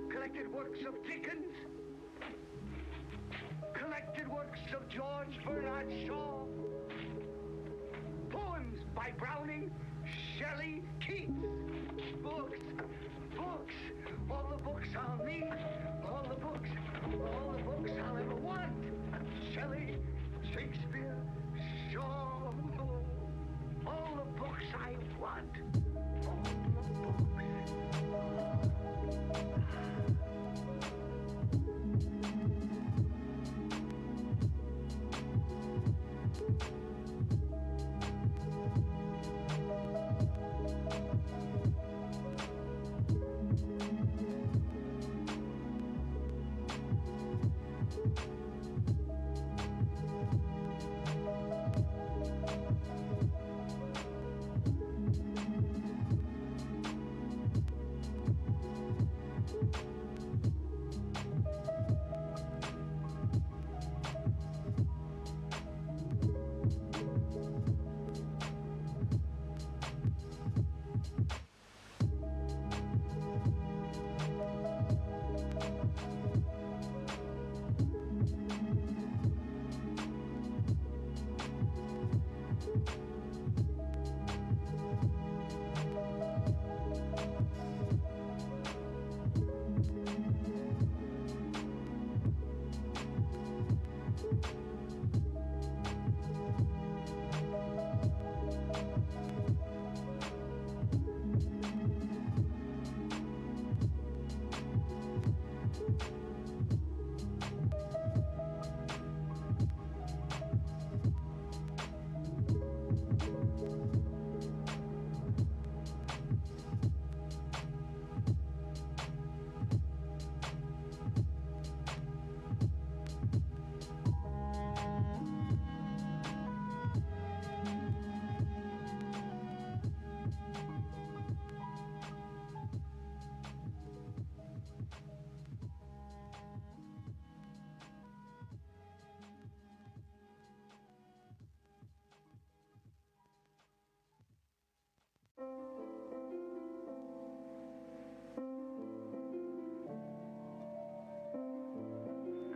Collected works of Dickens, collected works of George Bernard Shaw, poems by Browning, Shelley, Keats, books, all the books I'll need, all the books I'll ever want. Shelley, Shakespeare, Shaw, all the books I want, all the books.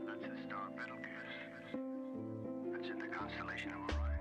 That's a star Betelgeuse. That's in the constellation of Orion.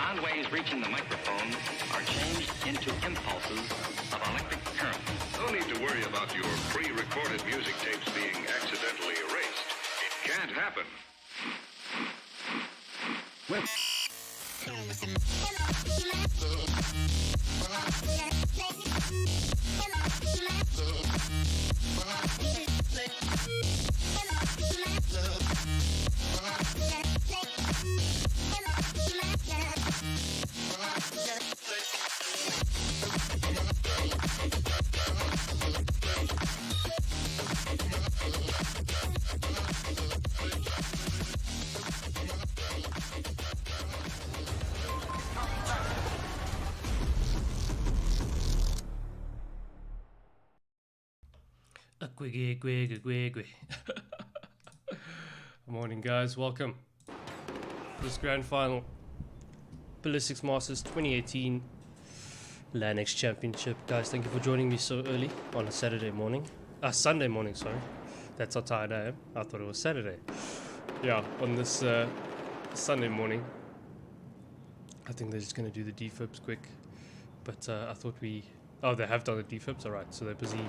sound waves reaching the microphone are changed into impulses of electric current. No need to worry about your pre-recorded music tapes being accidentally erased. It can't happen. Morning, guys. Welcome. This grand final, Ballistix Masters 2018 LanX Championship. Guys, thank you for joining me so early on a Saturday morning. Sunday morning, sorry. That's how tired I am. I thought it was Saturday. Yeah, on this Sunday morning. I think they're just going to do the defibs quick. But I thought we... Oh, they have done the defibs? Alright, so they're busy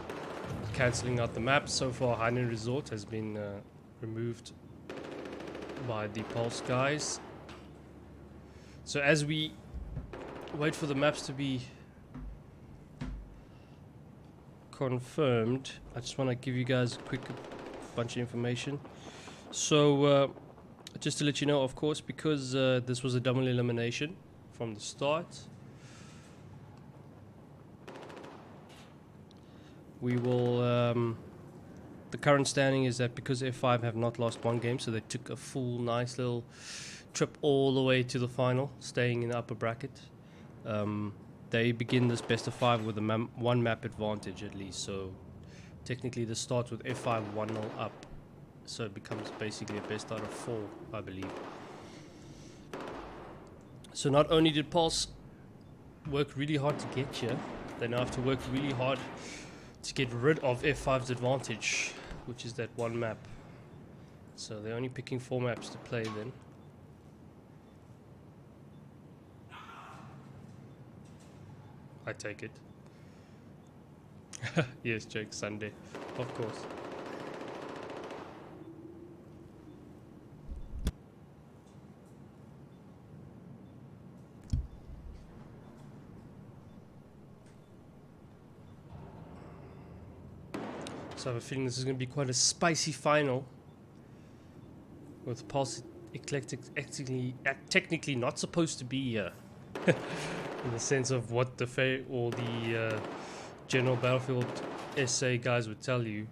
cancelling out the maps. So far, Hainan Resort has been removed by the puLse guys. So as we wait for the maps to be confirmed, I just want to give you guys a quick bunch of information. So just to let you know, of course, because this was a double elimination from the start, we will the current standing is that because F5 have not lost one game, so they took a full nice little trip all the way to the final, staying in the upper bracket. They begin this best of 5 with a one map advantage at least, so technically this starts with F5 1-0 up, so it becomes basically a best out of 4, I believe. So not only did puLse work really hard to get here, they now have to work really hard to get rid of F5's advantage, which is that one map. So they're only picking 4 maps to play then. I take it. Yes, Jake, Sunday, of course. So I have a feeling this is going to be quite a spicy final, with puLse.Eclectic technically not supposed to be here, in the sense of what the general Battlefield SA guys would tell you.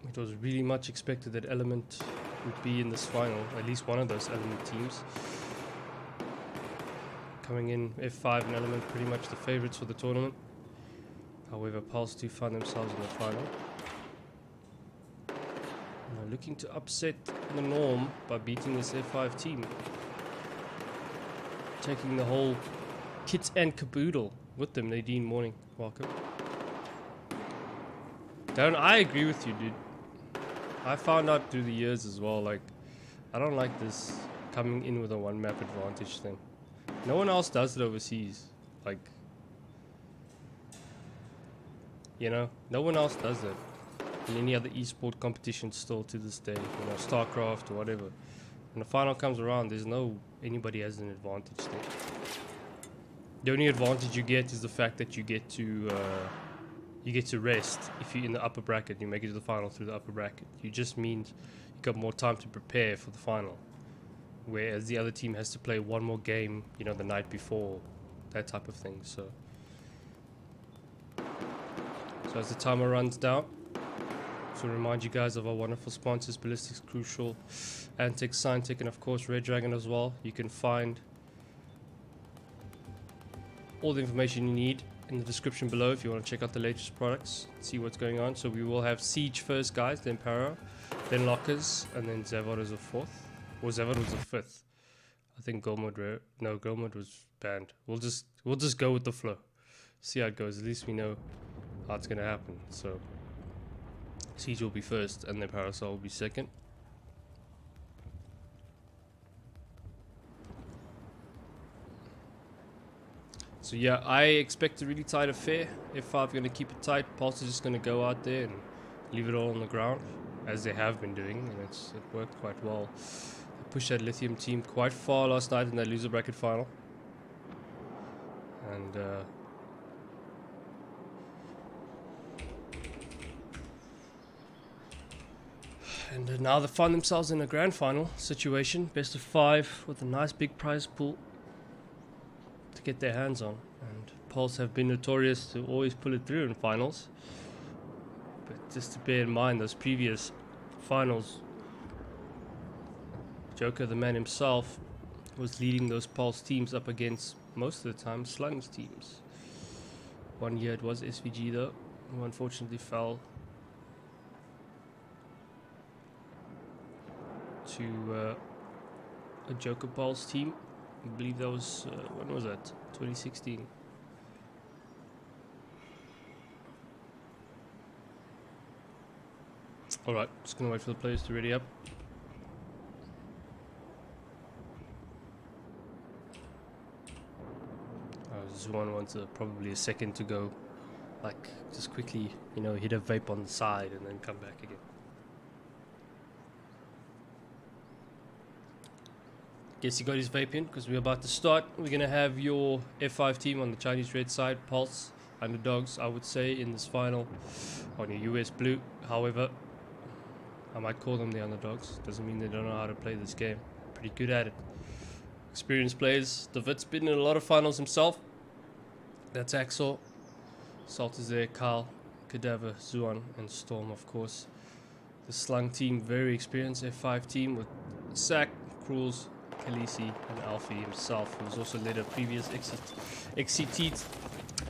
It was really much expected that Element would be in this final, at least one of those Element teams. Coming in, F5 and Element pretty much the favorites for the tournament. However, puLse do find themselves in the final. Now looking to upset the norm by beating this F5 team. Taking the whole kit and caboodle with them. Nadine, morning. Welcome. Darren, I agree with you, dude. I found out through the years as well, like, I don't like this coming in with a one map advantage thing. No one else does it overseas, like, you know, no one else does it in any other esport competition still to this day, you know, StarCraft or whatever. When the final comes around, there's no, anybody has an advantage there. The only advantage you get is the fact that you get to rest if you're in the upper bracket, you make it to the final through the upper bracket. You just means you got more time to prepare for the final. Whereas the other team has to play one more game, you know, the night before, that type of thing. So as the timer runs down, to remind you guys of our wonderful sponsors, Ballistix, Crucial, Antec, Signtech, and of course Red Dragon as well. You can find all the information you need in the description below if you want to check out the latest products, see what's going on. So we will have Siege first, guys, then Para, then Lockers, and then Zavod as a 4th. Or Zavod was a 5th. I think Goldmode was banned. We'll just go with the flow. See how it goes. At least we know how it's gonna happen. So Siege will be first, and then Parasol will be second. So yeah, I expect a really tight affair. F5 going to keep it tight. Pulse is just going to go out there and leave it all on the ground, as they have been doing, and it worked quite well. They pushed that Lithium team quite far last night in that loser bracket final. And now they find themselves in a grand final situation, best of 5 with a nice big prize pool to get their hands on. And Pulse have been notorious to always pull it through in finals. But just to bear in mind, those previous finals, Joker, the man himself, was leading those Pulse teams up against, most of the time, Slung's teams. One year it was SVG though, who unfortunately fell to a Joker Pulse team. I believe that was, when was that? 2016. Alright, just gonna wait for the players to ready up. Zuan wants probably a second to go, like, just quickly, you know, hit a vape on the side and then come back again. Guess he got his vape in because we're about to start. We're going to have your F5 team on the Chinese red side, Pulse, underdogs, I would say, in this final, on your US blue. However, I might call them the underdogs. Doesn't mean they don't know how to play this game. Pretty good at it. Experienced players. David's been in a lot of finals himself. That's Axel. Salt is there, Carl, Cadaver, Zuan, and Storm, of course. The Slung team, very experienced F5 team with Sack, Cruels, Khaleesi, and Alfie himself, who's also led a previous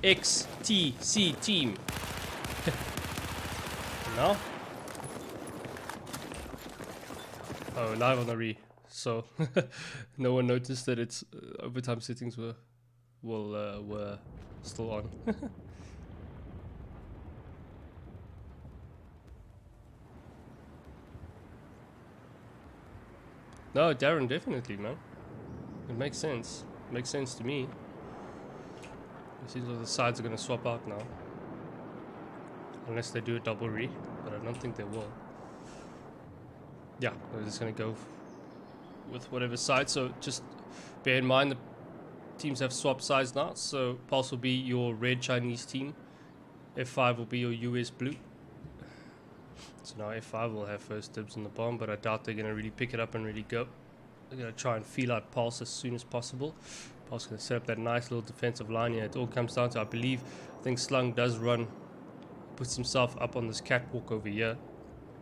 XTC team. No? Oh, live on the re. So no one noticed that its overtime settings were still on. No, Darren, definitely, man. It makes sense. It makes sense to me. It seems like the sides are going to swap out now. Unless they do a double re, but I don't think they will. Yeah, they're just going to go with whatever side. So just bear in mind the teams have swapped sides now. So Pulse will be your red Chinese team. F5 will be your US blue. So now F5 will have first dibs on the bomb, but I doubt they're going to really pick it up and really go. They're going to try and feel out Pulse as soon as possible. Pulse going to set up that nice little defensive line here. It all comes down to, I think Slung does run, puts himself up on this catwalk over here,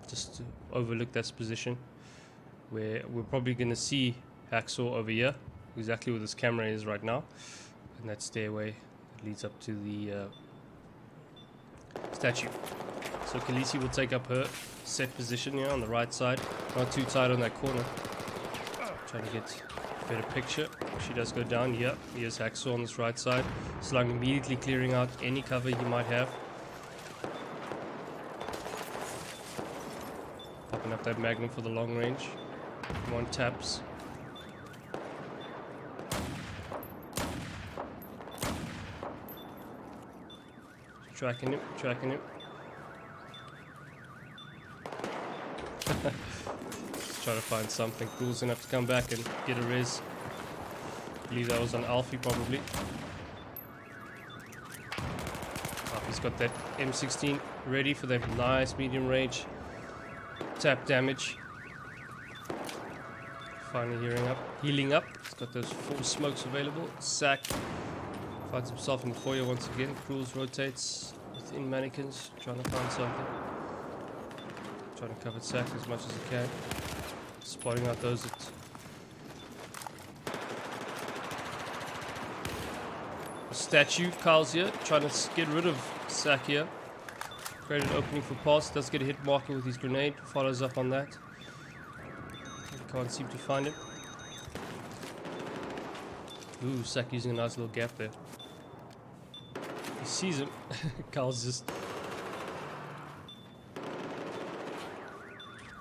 just to overlook that position, where we're probably going to see Hacksaw over here, exactly where this camera is right now, and that stairway that leads up to the statue. So Khaleesi will take up her set position here on the right side. Not too tight on that corner. Trying to get a better picture. She does go down. Yeah, here's Hacksaw on this right side. Slung immediately clearing out any cover he might have. Popping up that Magnum for the long range. Come on, taps. Tracking him, tracking him. Try to find something. Cool's enough to come back and get a res. I believe that was on Alfie probably. Alfie's got that M16 ready for that nice medium range tap damage. Finally healing up. He's got those 4 smokes available. Sack finds himself in the foyer once again. Cruels rotates within mannequins, trying to find something. Trying to cover Sack as much as he can. Spotting out those that... The statue, Carl's here, trying to get rid of Sack here. Create an opening for Pulse, does get a hit marker with his grenade, follows up on that. Can't seem to find him. Ooh, Sack using a nice little gap there. He sees him. Carl's just...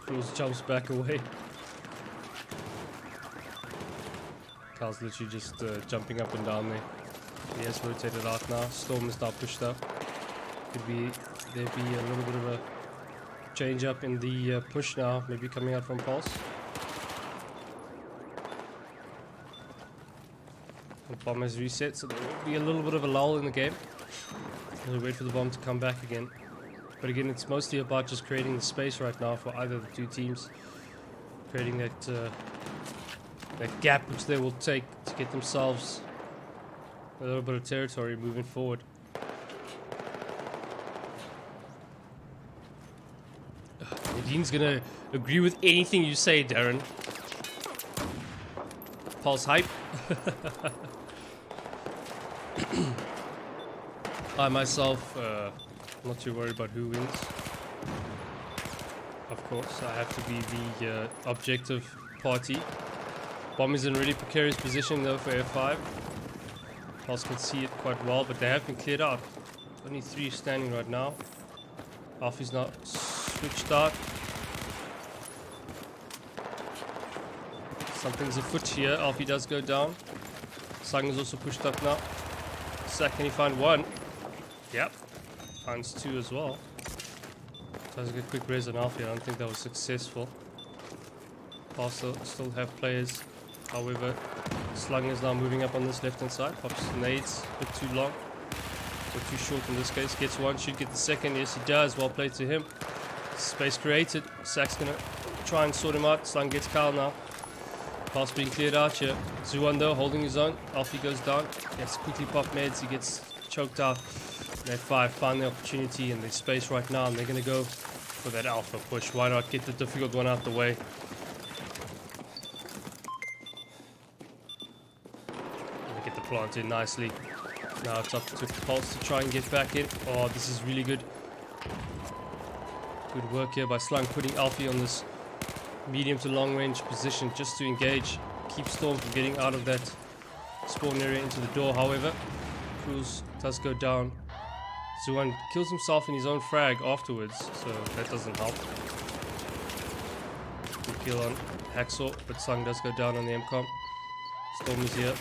Cruels jumps back away. Carl's literally just jumping up and down there. He has rotated out now. Storm is now pushed up. Could be there be a little bit of a change up in the push now, maybe coming out from puLse. The bomb has reset, so there will be a little bit of a lull in the game. We'll wait for the bomb to come back again. But again, it's mostly about just creating the space right now for either of the two teams. Creating that gap which they will take to get themselves a little bit of territory moving forward. Nadine's gonna agree with anything you say, Darren. puLse hype. I myself, not too worried about who wins. Of course, I have to be the objective party. Bomb is in a really precarious position though for F5. puLse can see it quite well, but they have been cleared out. Only 3 standing right now. Alfie's not switched out. Something's afoot here. Alfie does go down. Sung is also pushed up now. Sack, can he find 1? Yep. Finds 2 as well. Does get quick res on Alfie. I don't think that was successful. Also still have players. However, Slung is now moving up on this left hand side. Pops nades a bit too long. Or too short in this case. Gets 1, should get the second. Yes, he does. Well played to him. Space created. Sack's gonna try and sort him out. Slung gets Kyle now. puLse being cleared out here. Zuan though holding his own. Alfie goes down. He has to quickly pop meds. He gets choked out. F5 find the opportunity in the space right now, and they're gonna go for that alpha push. Why not get the difficult one out the way? And get the plant in nicely. Now it's up to puLse to try and get back in. Oh, this is really good. Good work here by Slung, putting Alfie on this medium to long range position just to engage. Keep Storm from getting out of that spawn area into the door. However, puLse does go down. Zuan kills himself in his own frag afterwards, so that doesn't help. Good kill on Hacksaw, but Slung does go down on the MCOM. Storm is here.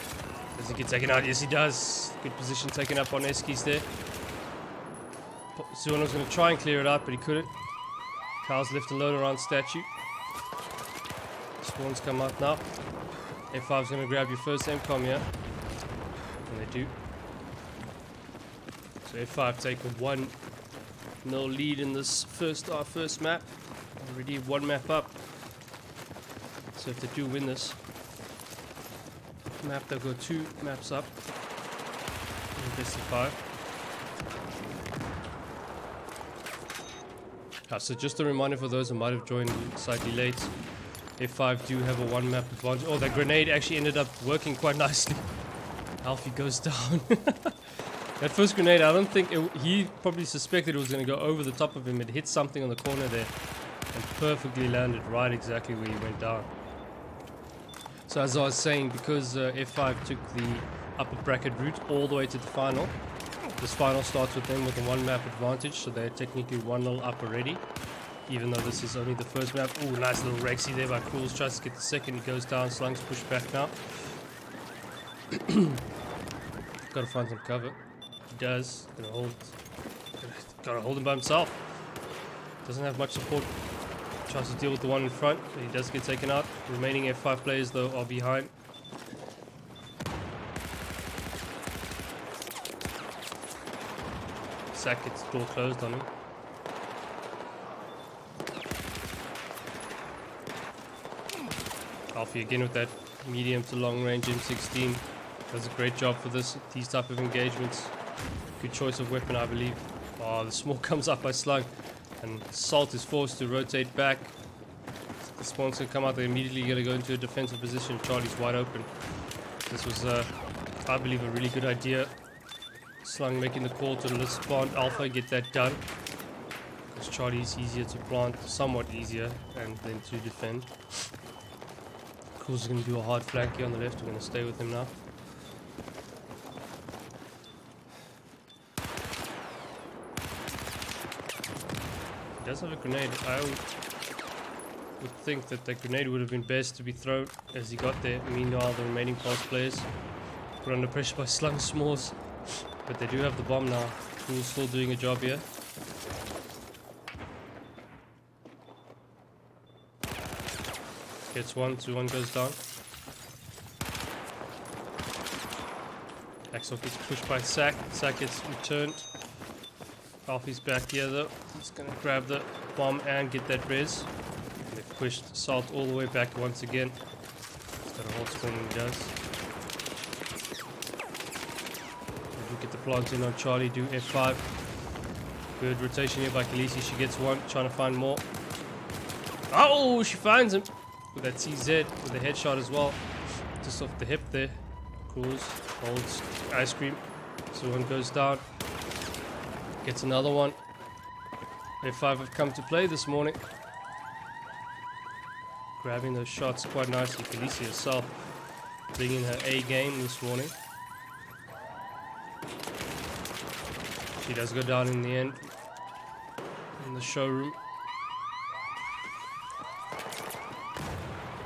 Does he get taken out? Yes, he does. Good position taken up on Eskies there. Zuan was going to try and clear it out, but he couldn't. Kyle's left alone around statue. Spawns come out now. F5's going to grab your first MCOM here. And they do. So F5 take a 1-0 lead in this first map. Already 1 map up. So if they do win this map, they'll go 2 maps up. Best of 5. So just a reminder for those who might have joined slightly late. F5 do have a 1 map advantage. Oh, that grenade actually ended up working quite nicely. Alfie goes down. That first grenade, I don't think he probably suspected it was going to go over the top of him. It hit something on the corner there and perfectly landed right exactly where he went down. So as I was saying, because F5 took the upper bracket route all the way to the final, this final starts with them with a 1 map advantage, so they're technically 1-0 up already, even though this is only the first map. Ooh, nice little Rexy there by puLse, tries to get the second, he goes down, Slung's pushed back now. Gotta find some cover. He does. Gotta hold him by himself. Doesn't have much support. Tries to deal with the one in front, but he does get taken out. Remaining F5 players though are behind. Sack gets the door closed on him. Alfie again with that medium to long range M16. Does a great job for these type of engagements. Good choice of weapon, I believe. Oh, the smoke comes up by Slung, and Salt is forced to rotate back. The spawn's gonna come out. They're immediately gonna go into a defensive position. Charlie's wide open. This was, I believe, a really good idea. Slung making the call to the spawn Alpha, get that done. Because Charlie's easier to plant, somewhat easier, and then to defend. Cool's gonna do a hard flank here on the left. We're gonna stay with him now. He does have a grenade. I would think that the grenade would have been best to be thrown as he got there. Meanwhile, the remaining puLse players Put under pressure by Slung S'mores. But they do have the bomb now. puLse still doing a job here. Gets one, 2-1 goes down. Axel gets pushed by Sack. Sack gets returned. Alfie's back here though. He's gonna grab the bomb and get that res. And they've pushed Salt all the way back once again. He's got a hold spawn when he does. Look at the plant in on Charlie, do F5. Good rotation here by Khaleesi. She gets one, trying to find more. Oh, she finds him with that CZ with a headshot as well. Just off the hip there. Cools, holds ice cream. So one goes down. Gets another one. F5 have come to play this morning. Grabbing those shots quite nicely. Khaleesi herself bringing her A game this morning. She does go down in the end. In the showroom.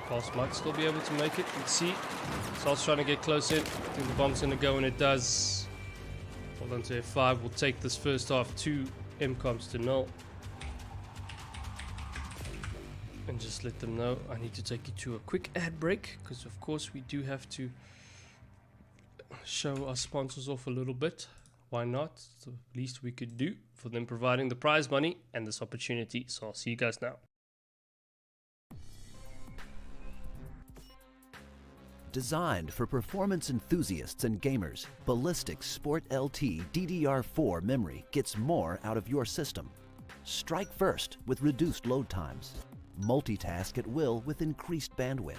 puLse might still be able to make it. Let's see. Salt's trying to get close in. I think the bomb's going to go, and it does. Hold on to F5. We'll take this first half 2 MCOMs to 0. And just let them know I need to take you to a quick ad break. Because of course we do have to show our sponsors off a little bit. Why not? It's the least we could do for them providing the prize money and this opportunity. So I'll see you guys now. Designed for performance enthusiasts and gamers, Ballistix Sport LT DDR4 memory gets more out of your system. Strike first with reduced load times. Multitask at will with increased bandwidth.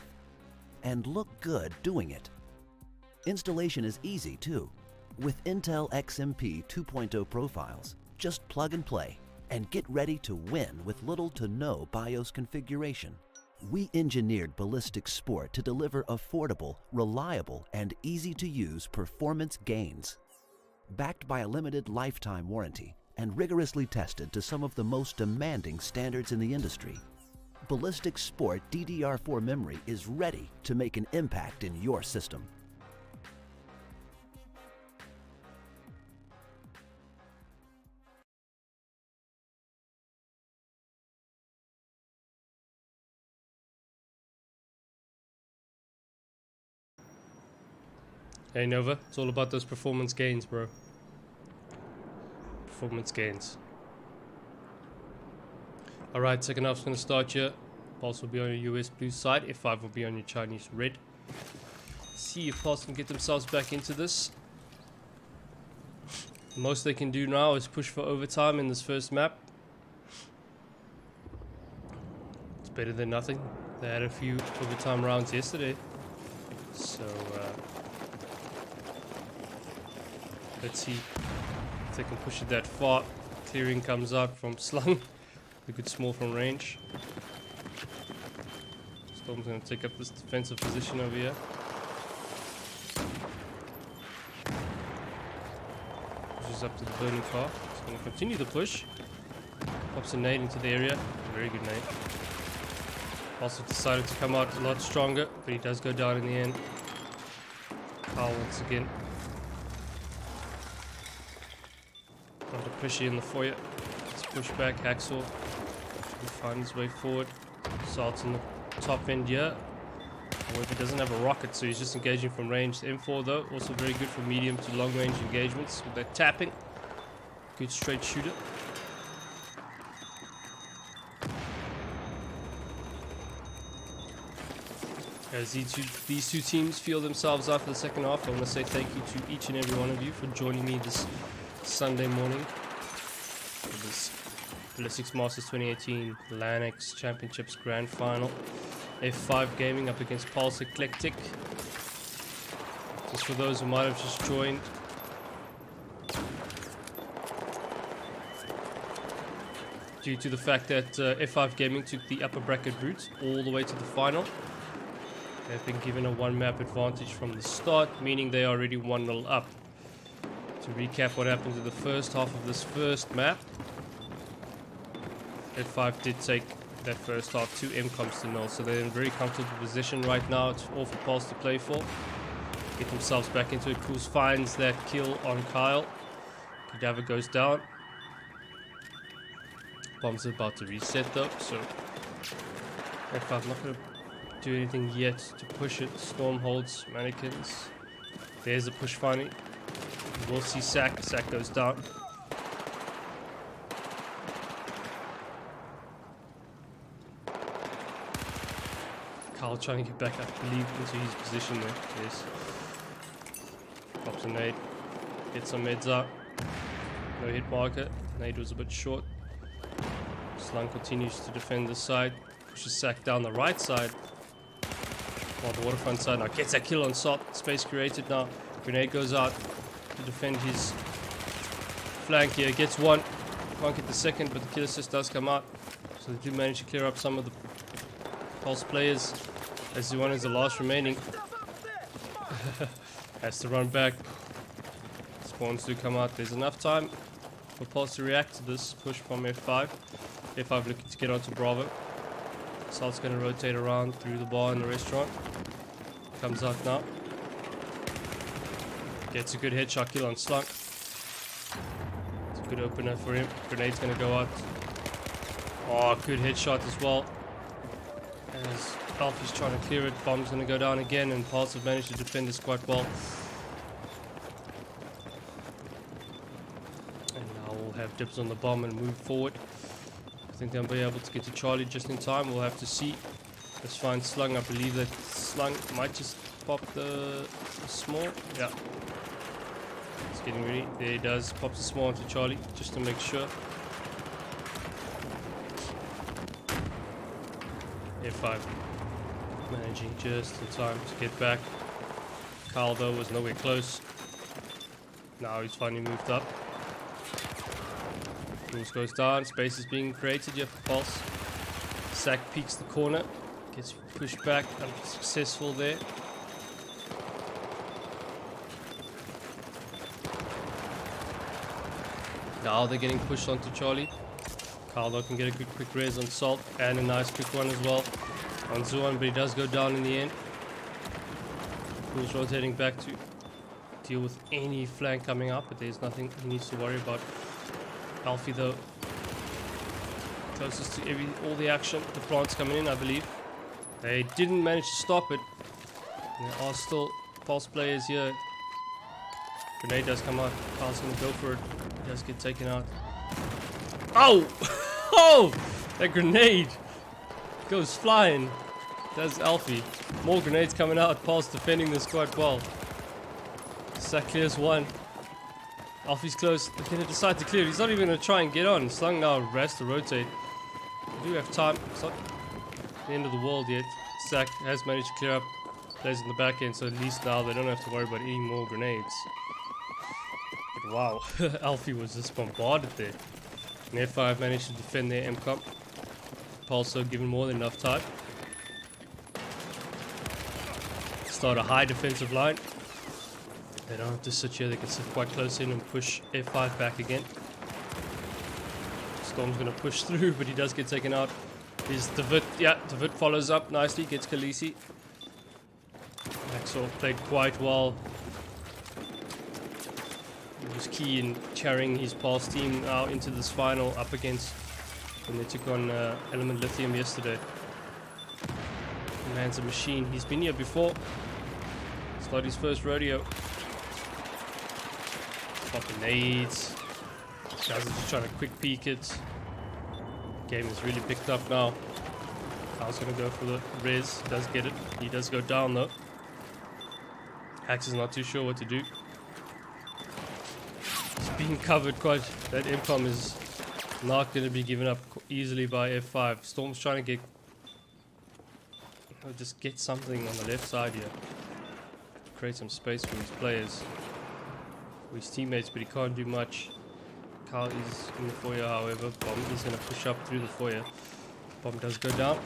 And look good doing it. Installation is easy too. With Intel XMP 2.0 profiles, just plug and play and get ready to win with little to no BIOS configuration. We engineered Ballistix Sport to deliver affordable, reliable, and easy-to-use performance gains. Backed by a limited lifetime warranty and rigorously tested to some of the most demanding standards in the industry, Ballistix Sport DDR4 memory is ready to make an impact in your system. Hey Nova, it's all about those performance gains, bro. Performance gains. Alright, second half's gonna start here. puLse will be on your US blue side, F5 will be on your Chinese red. See if puLse can get themselves back into this. The most they can do now is push for overtime in this first map. It's better than nothing. They had a few overtime rounds yesterday. So, let's see if they can push it that far. Clearing comes out from Slung. A good small from range. Storm's going to take up this defensive position over here. Pushes up to the burning car. He's going to continue the push. Pops a nade into the area. Very good nade. Also decided to come out a lot stronger, but he does go down in the end. Carl once again. Under pressure in the foyer. Let's push back. Hacksaw. Should find his way forward. Salt's in the top end here. However, doesn't have a rocket, so he's just engaging from range. The M4 though, also very good for medium to long range engagements with that tapping. Good straight shooter. As these two teams feel themselves out for the second half, I want to say thank you to each and every one of you for joining me this Sunday morning for this Ballistix Masters 2018 LanX Championships Grand Final. F5.Gaming up against puLse.Eclectic. Just for those who might have just joined, due to the fact that F5.Gaming took the upper bracket route all the way to the final, they've been given a 1-map advantage from the start, meaning they are already 1-0 up. To recap what happened in the first half of this first map, F5 did take that first half 2 MCOMs to 0, so they're in a very comfortable position right now. It's all for puLse to play for. get themselves back into it. puLse finds that kill on Kyle. Cadaver goes down. Bomb's about to reset though, so F5 not going to do anything yet to push it. Storm holds mannequins. There's a push finally. We'll see Sack. Sack goes down. Kyle trying to get back, I believe, into his position there. Yes. Pops a nade. Gets some meds out. No hit marker. Nade was a bit short. Slung continues to defend this side. Pushes Sack down the right side. While the waterfront side now gets that kill on Salt. Space created now. Grenade goes out to defend his flank here. Gets one. Can't get the second, but the kill assist does come out. So they do manage to clear up some of the puLse players. As one is the last remaining. Has to run back. Spawns do come out. There's enough time for puLse to react to this push from F5. F5 looking to get onto Bravo. Salt's going to rotate around through the bar in the restaurant. Comes out now. Gets a good headshot kill on Slunk. It's a good opener for him. Grenade's going to go out. Oh, good headshot as well. As Alfie's trying to clear it, bomb's going to go down again, and puLse have managed to defend this quite well. And now we'll have dibs on the bomb and move forward. I think they'll be able to get to Charlie just in time. We'll have to see. Let's find Slung. I believe that Slung might just pop the small. Yeah. It's getting ready. There he does. Pops the small onto Charlie just to make sure. F5 managing just in time to get back. Kyle though was nowhere close. Now he's finally moved up. puLse goes down. Space is being created here for puLse. Sack peeks the corner. Gets pushed back. Unsuccessful there. Now they're getting pushed onto Charlie. Kyle though can get a good quick res on Salt and a nice quick one as well on Zuan, but he does go down in the end. puLse rotating back to deal with any flank coming up, but there's nothing he needs to worry about. Alfie though closest to all the action. The plant's coming in, I believe. They didn't manage to stop it. There are still puLse players here. Grenade does come out. Kyle's gonna go for it. He does get taken out. Oh! Oh! That grenade goes flying. Does Alfie. More grenades coming out. puLse defending this quite well. Sack clears one. Alfie's close. They're going to decide to clear. He's not even going to try and get on. Slung now has to rotate. We do have time. It's not the end of the world yet. Sack has managed to clear up players in the back end, so at least now they don't have to worry about any more grenades. But wow, Alfie was just bombarded there. And F5 managed to defend their MCOM. puLse given more than enough time. Start a high defensive line. They don't have to sit here, they can sit quite close in and push F5 back again. Storm's going to push through, but he does get taken out. Here's David. Yeah, David follows up nicely, gets Khaleesi. Maxwell played quite well. He was key in carrying his puLse team now into this final up against when they took on Element Lithium yesterday. The man's a machine. He's been here before. It's not his first rodeo. Fucking nades. Guys are just trying to quick peek it. Game has really picked up now. Kyle's gonna go for the res. He does get it. He does go down though. Hax is not too sure what to do. It's being covered quite. That MCOM is not going to be given up easily by F5. Storm's trying to get. Just get something on the left side here. Create some space for his players. For his teammates, but he can't do much. Kyle is in the foyer, however. Bomb is going to push up through the foyer. Bomb does go down.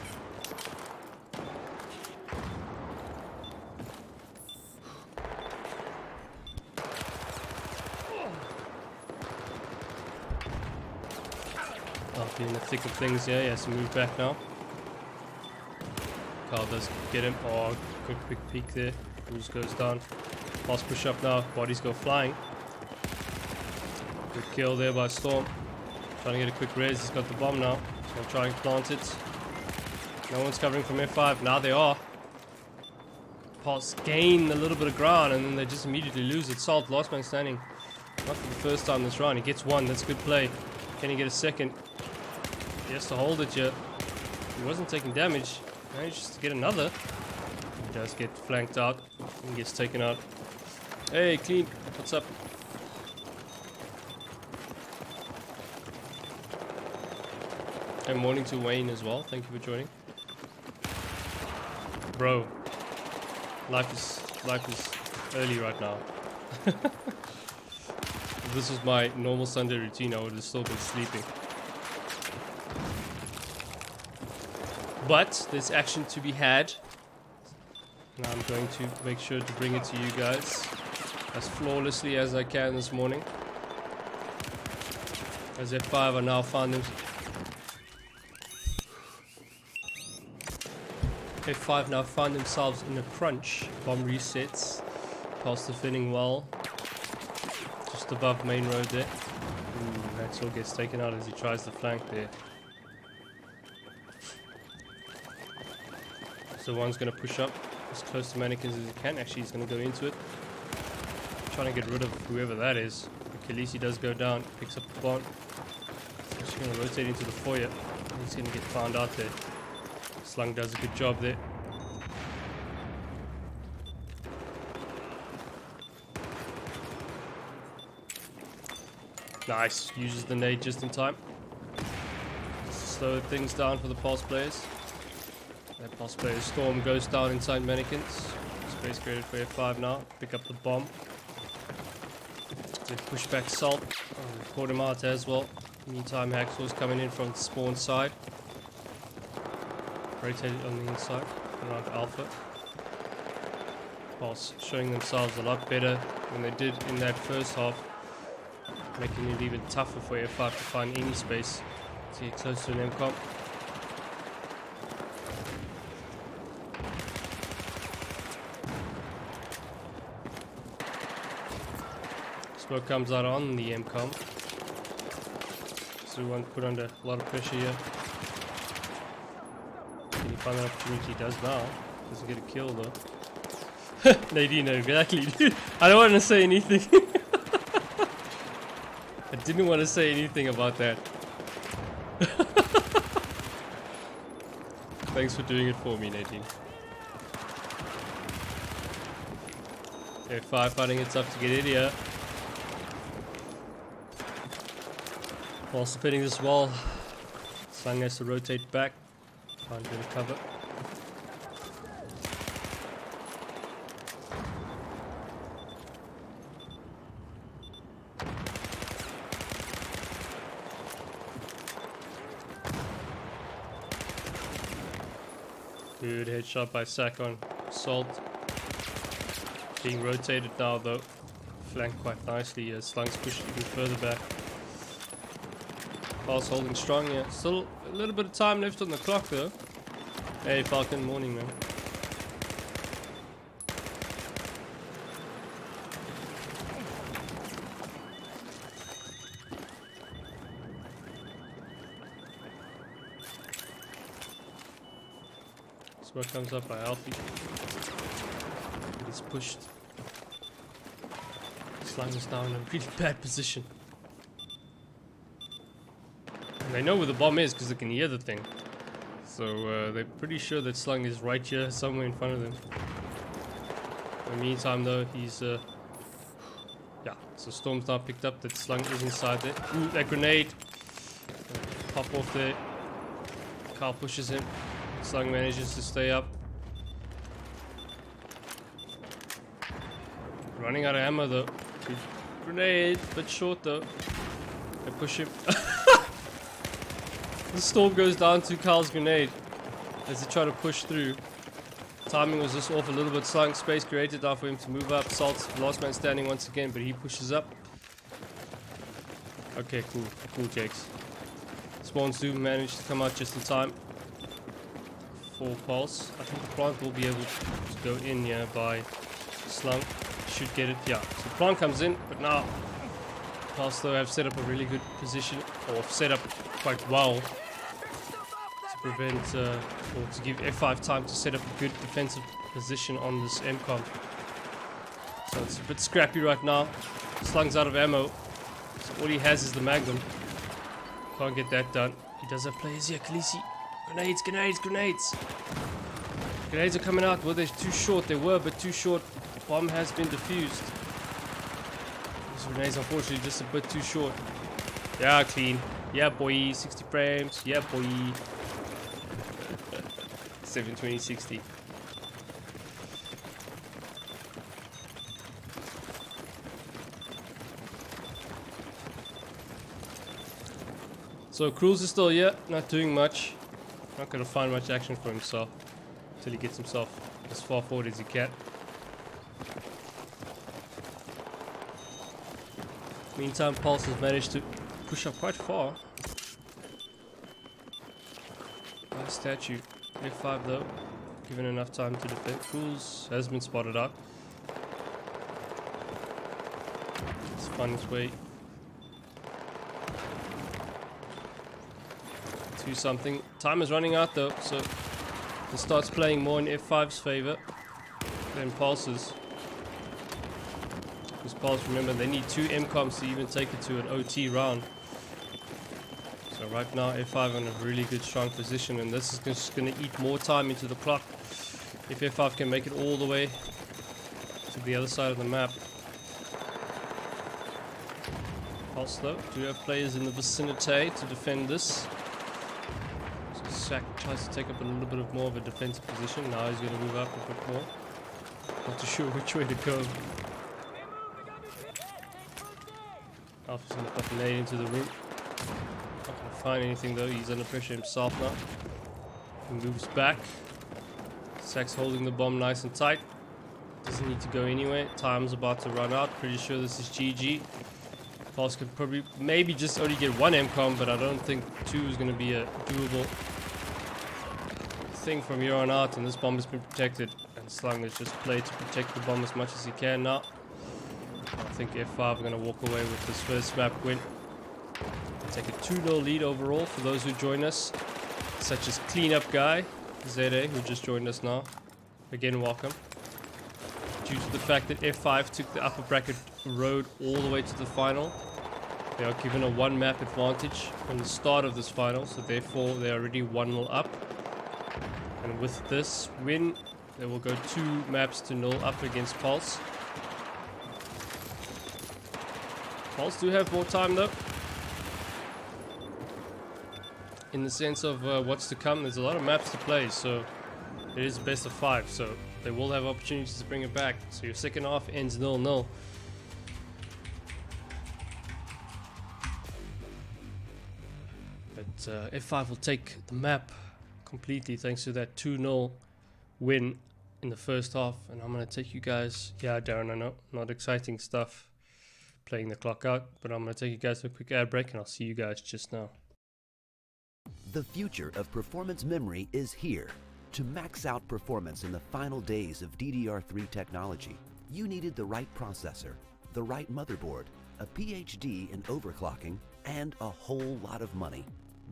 Alfie in the thick of things here. He has to move back now. Kyle does get him. Oh, good quick peek there. puLse goes down. Pulse push up now. Bodies go flying. Good kill there by Storm. Trying to get a quick res. He's got the bomb now. So I'll try and plant it. No one's covering from F5. Now they are. Pulse gain a little bit of ground and then they just immediately lose it. Salt, last man standing. Not for the first time this round. He gets one. That's good play. Can he get a second? He has to hold it here. He wasn't taking damage. Manages to get another. He does get flanked out. And gets taken out. Hey, clean. What's up? And morning to Wayne as well. Thank you for joining. Bro. Life is early right now. If this was my normal Sunday routine, I would have still been sleeping. But there's action to be had. Now I'm going to make sure to bring it to you guys as flawlessly as I can this morning. As F5 are now found them. F5 now find themselves in a crunch. Bomb resets. Pulse defending well. Just above main road there. Ooh, Maxwell gets taken out as he tries to flank there. So one's going to push up as close to mannequins as he can. Actually, he's going to go into it. Trying to get rid of whoever that is. Khaleesi does go down. Picks up the bomb. He's going to rotate into the foyer. He's going to get found out there. Slung does a good job there. Nice. Uses the nade just in time. Slow things down for the Pulse players. That Pulse player Storm goes down inside mannequins. Space created for F5 now. Pick up the bomb. They push back Salt. Oh, caught him out as well. Meantime, Haxor's coming in from the spawn side. Rotated on the inside around Alpha. Pulse showing themselves a lot better than they did in that first half, making it even tougher for F5 to find any space to get close to an MCOM. Smoke comes out on the MCOM, so one put under a lot of pressure here. Can he find an opportunity? He does now. Doesn't get a kill though. Nadine, exactly. I don't want to say anything. I didn't want to say anything about that. Thanks for doing it for me, Nadine. Okay, firefighting, it's up to get in here. Also fitting this wall. Slung has to rotate back. Can't get a cover. Good headshot by Sack on Salt. Being rotated now though. Flanked quite nicely as Slung's pushed even further back. Pulse holding strong here. Still a little bit of time left on the clock though. Hey Falcon, morning man. Smoke comes up by Alfie. He's pushed. Slung is now in a really bad position. And they know where the bomb is because they can hear the thing. So they're pretty sure that Slung is right here somewhere in front of them. In the meantime though, he's yeah, so Storm's now picked up that Slung is inside there. Ooh, that grenade. Pop off there. Carl pushes him. Slung manages to stay up. Running out of ammo though. Good grenade, but short though. They push him. The Storm goes down to Carl's grenade as they try to push through. Timing was just off a little bit. Slung space created now for him to move up. Salt's last man standing once again, but he pushes up. Okay, cool. Cool, Jakes. Spawns do manage to come out just in time. For Pulse. I think the plant will be able to go in here by Slung. should get it. Yeah, so plant comes in, but now puLse though have set up a really good position, or set up quite well to prevent, or to give F5 time to set up a good defensive position on this MCOM. So it's a bit scrappy right now. Slung's out of ammo, so all he has is the Magnum. Can't get that done. He does have players here, Khaleesi. Grenades, grenades, grenades. Grenades are coming out. Well, they're too short. They were, but too short. Bomb has been defused. These grenades, unfortunately, just a bit too short. Yeah, clean. Yeah, boy. 60 frames. Yeah, boy. 720, 60. So Cruise is still here, not doing much. Not gonna find much action for himself until he gets himself as far forward as he can. Meantime, puLse has managed to push up quite far. Nice statue. F5 though, given enough time to defend. Cruise has been spotted out. Let's find his way to something. Time is running out though, so it starts playing more in F5's favor than puLse's. Because puLse, remember, they need 2 MCOMs to even take it to an OT round. So right now F5 in a really good strong position, and this is just going to eat more time into the clock if F5 can make it all the way to the other side of the map. puLse though do have players in the vicinity to defend this. Sack tries to take up a little bit of more of a defensive position. Now he's going to move up a bit more. Not too sure which way to go. Alpha's going to put a nade into the room. Not going to find anything though. He's under pressure himself now. He moves back. Sack's holding the bomb nice and tight. Doesn't need to go anywhere. Time's about to run out. Pretty sure this is GG. puLse could probably maybe just only get 1 MCOM, but I don't think 2 is going to be a doable thing from here on out. And this bomb has been protected, and Slung has just played to protect the bomb as much as he can now. I think F5 are going to walk away with this first map win. Take a 2-0 lead overall for those who join us, such as Cleanup Guy, Zede, who just joined us now. Again, welcome. Due to the fact that F5 took the upper bracket road all the way to the final, they are given a 1 map advantage from the start of this final, so therefore they are already 1-0 up. And with this win, they will go 2 maps to 0 up against puLse. puLse do have more time though, in the sense of what's to come. There's a lot of maps to play, so it is best of 5, so they will have opportunities to bring it back. So your second half ends 0-0. But F5 will take the map completely thanks to that 2-0 win in the first half. And I'm going to take you guys, yeah Darren, I know, not exciting stuff, playing the clock out, but I'm going to take you guys to a quick ad break and I'll see you guys just now. The future of performance memory is here. To max out performance in the final days of DDR3 technology, you needed the right processor, the right motherboard, a PhD in overclocking, and a whole lot of money.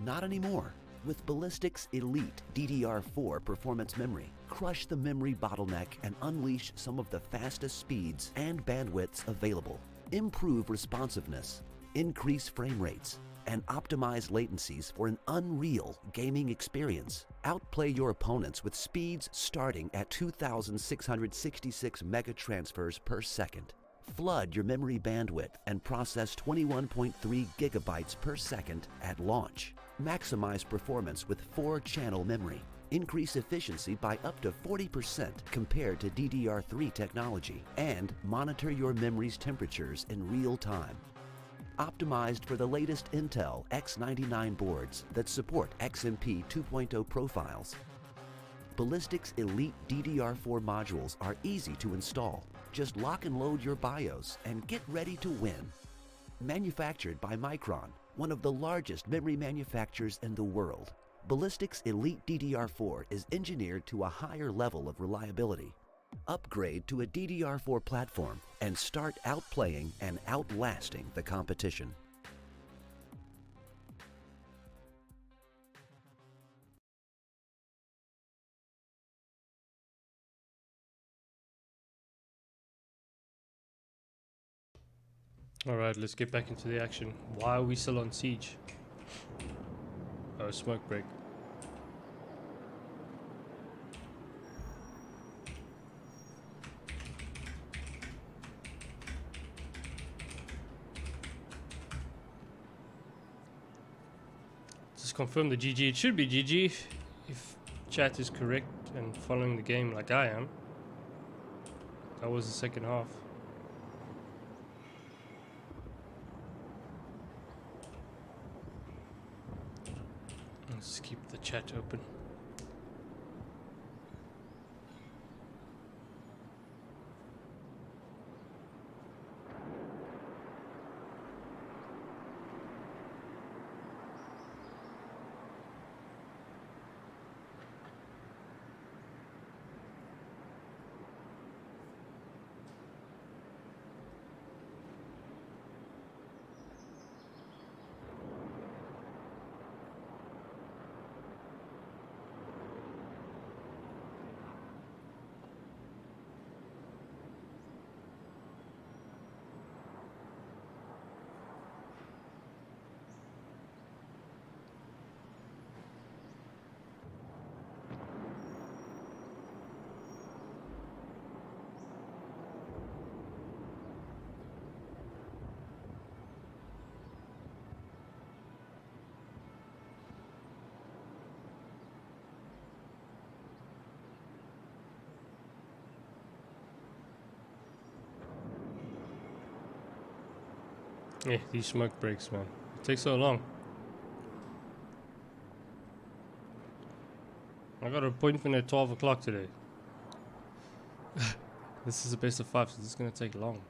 Not anymore. With Ballistix Elite DDR4 performance memory, crush the memory bottleneck and unleash some of the fastest speeds and bandwidths available. Improve responsiveness, increase frame rates, and optimize latencies for an unreal gaming experience. Outplay your opponents with speeds starting at 2,666 megatransfers per second. Flood your memory bandwidth and process 21.3 gigabytes per second at launch. Maximize performance with 4-channel memory. Increase efficiency by up to 40% compared to DDR3 technology. And monitor your memory's temperatures in real time. Optimized for the latest Intel X99 boards that support XMP 2.0 profiles. Ballistix Elite DDR4 modules are easy to install. Just lock and load your BIOS and get ready to win. Manufactured by Micron, one of the largest memory manufacturers in the world, Ballistix Elite DDR4 is engineered to a higher level of reliability. Upgrade to a DDR4 platform and start outplaying and outlasting the competition. Alright, let's get back into the action. Why are we still on siege? Oh, smoke break. Just confirm the GG. It should be GG if chat is correct and following the game like I am. That was the second half. Let's keep the chat open. Yeah, these smoke breaks, man. It takes so long. I got an appointment at 12 o'clock today. This is the best of 5, so this is gonna take long.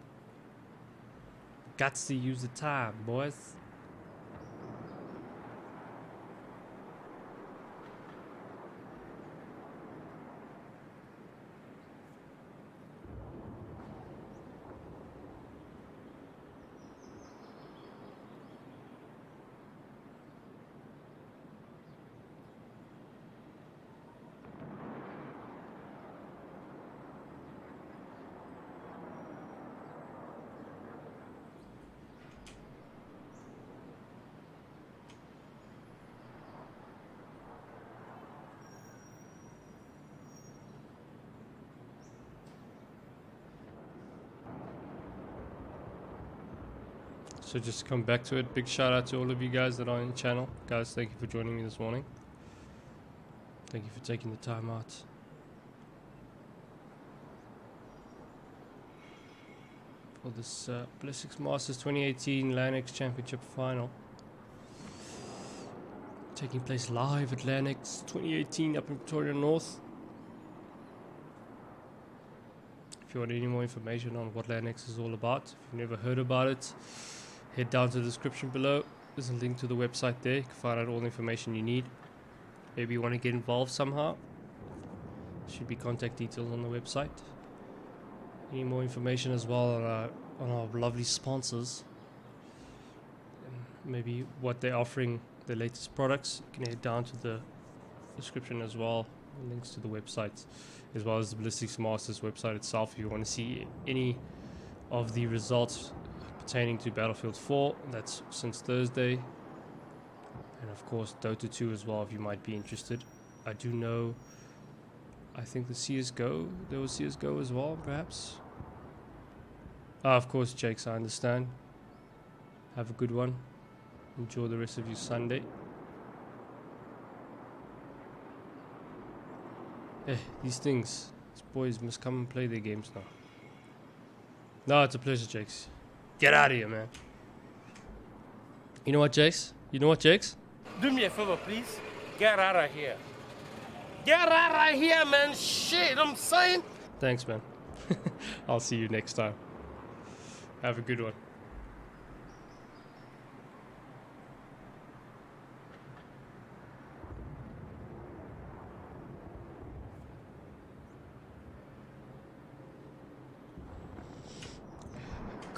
Got to use the time, boys. So just come back to it. Big shout out to all of you guys that are in the channel. Guys, thank you for joining me this morning. Thank you for taking the time out. For this Ballistix Masters 2018 LanX Championship final. Taking place live at LanX 2018 up in Victoria North. If you want any more information on what LanX is all about, if you've never heard about it, head down to the description below. There's a link to the website there. You can find out all the information you need. Maybe you want to get involved somehow. Should be contact details on the website. Any more information as well on our lovely sponsors. And maybe what they're offering, the latest products. You can head down to the description as well. Links to the website, as well as the Ballistix Masters website itself. If you want to see any of the results pertaining to Battlefield 4, that's since Thursday, and of course Dota 2 as well if you might be interested. I do know, I think the CSGO, there was CSGO as well perhaps. Of course Jakes, I understand. Have a good one. Enjoy the rest of your Sunday. These things, these boys must come and play their games now. No, it's a pleasure, Jakes. Get out of here, man. You know what, Jakes? You know what, Jakes? Do me a favor, please. Get out of here. Get out of here, man. Shit, I'm saying. Thanks, man. I'll see you next time. Have a good one.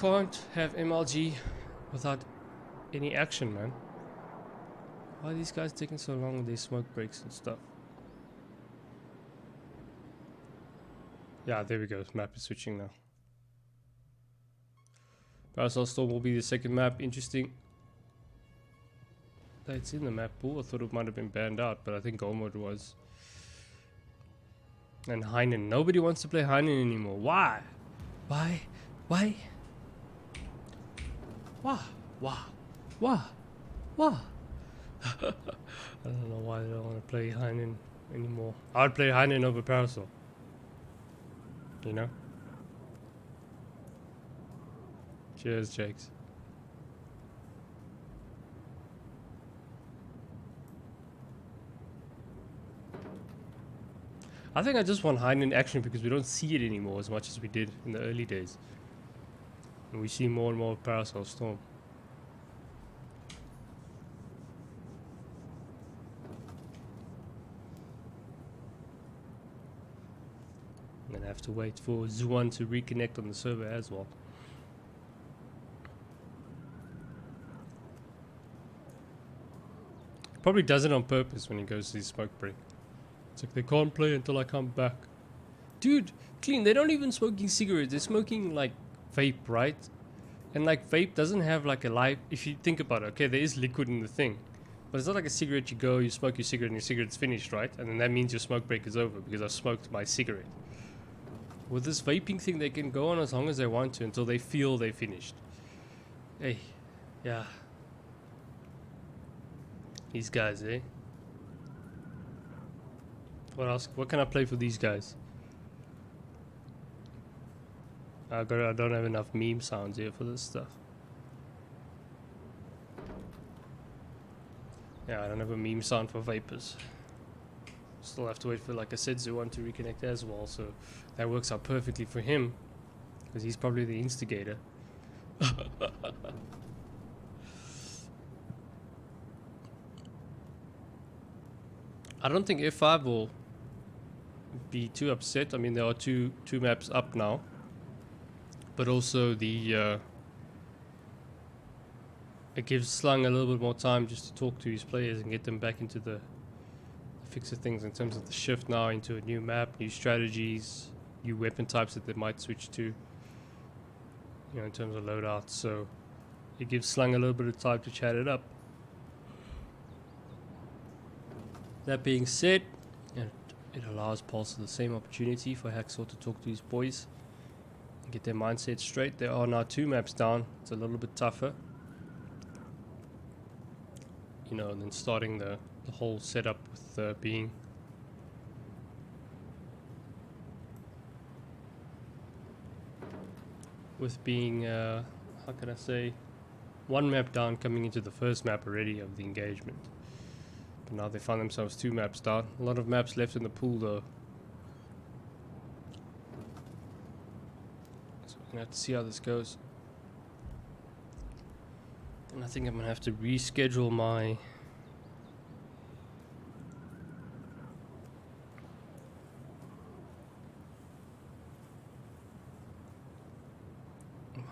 can't have MLG without any action, man. Why are these guys taking so long with their smoke breaks and stuff? Yeah, there we go. Map is switching now. Parasol Storm will be the second map. Interesting. It's in the map pool. I thought it might have been banned out, but I think Go Mode was. And Heinen. Nobody wants to play Heinen anymore. Why? Why? Why? Why? Why? Why? Why? I don't know why they don't want to play Heinen anymore. I'd play Heinen over Parasol. You know? Cheers, Jakes. I think I just want Heinen action because we don't see it anymore as much as we did in the early days. And we see more and more of Parasol Storm. And then I have to wait for Zuan to reconnect on the server as well. Probably does it on purpose when he goes to his smoke break. It's like they can't play until I come back. Dude, clean, they're not even smoking cigarettes, they're smoking like vape, right? And like vape doesn't have like a life, if you think about it, okay, there is liquid in the thing. But it's not like a cigarette, you go, you smoke your cigarette and your cigarette's finished, right? And then that means your smoke break is over because I smoked my cigarette. With this vaping thing, they can go on as long as they want to until they feel they finished. Hey, yeah. These guys, eh? What else? What can I play for these guys? I don't have enough meme sounds here for this stuff. Yeah, I don't have a meme sound for Vapors. Still have to wait for, like I said, Zuan to reconnect as well, so that works out perfectly for him. Because he's probably the instigator. I don't think F5 will be too upset. I mean, there are two maps up now. But also the it gives Slung a little bit more time just to talk to his players and get them back into the fix of things in terms of the shift now into a new map, new strategies, new weapon types that they might switch to, you know, in terms of loadouts. So it gives Slung a little bit of time to chat it up. That being said, it allows Pulse the same opportunity for Hacksaw to talk to his boys and get their mindset straight. There are now 2 maps down. It's a little bit tougher, you know, and then starting the whole setup with being how can I say, 1 map down coming into the first map already of the engagement. But now they find themselves 2 maps down. A lot of maps left in the pool though. So we're gonna have to see how this goes. And I think I'm gonna have to reschedule my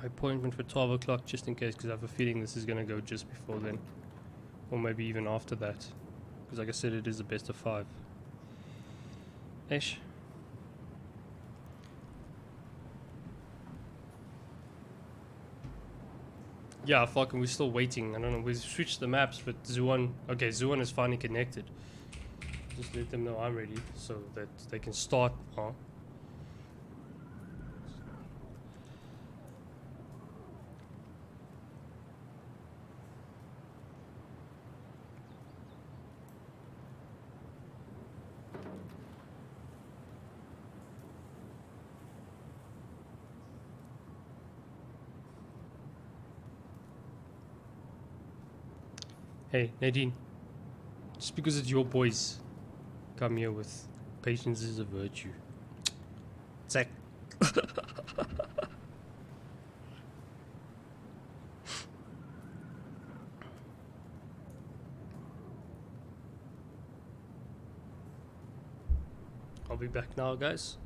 appointment for 12 o'clock just in case, because I have a feeling this is gonna go just before then. Or maybe even after that. Because like I said, it is a best of 5. Ish. Yeah, fucking, we're still waiting. I don't know, we switched the maps, but Zuan... Okay, Zuan is finally connected. Just let them know I'm ready, so that they can start. Hey, Nadine. Just because it's your boys, come here with patience is a virtue. Zach. I'll be back now, guys.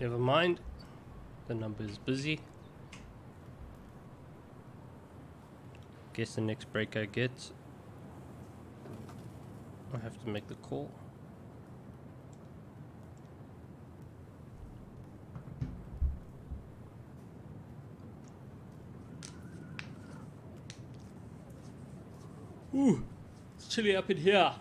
Never mind. The number is busy. Guess the next break I get, I have to make the call. Ooh, it's chilly up in here.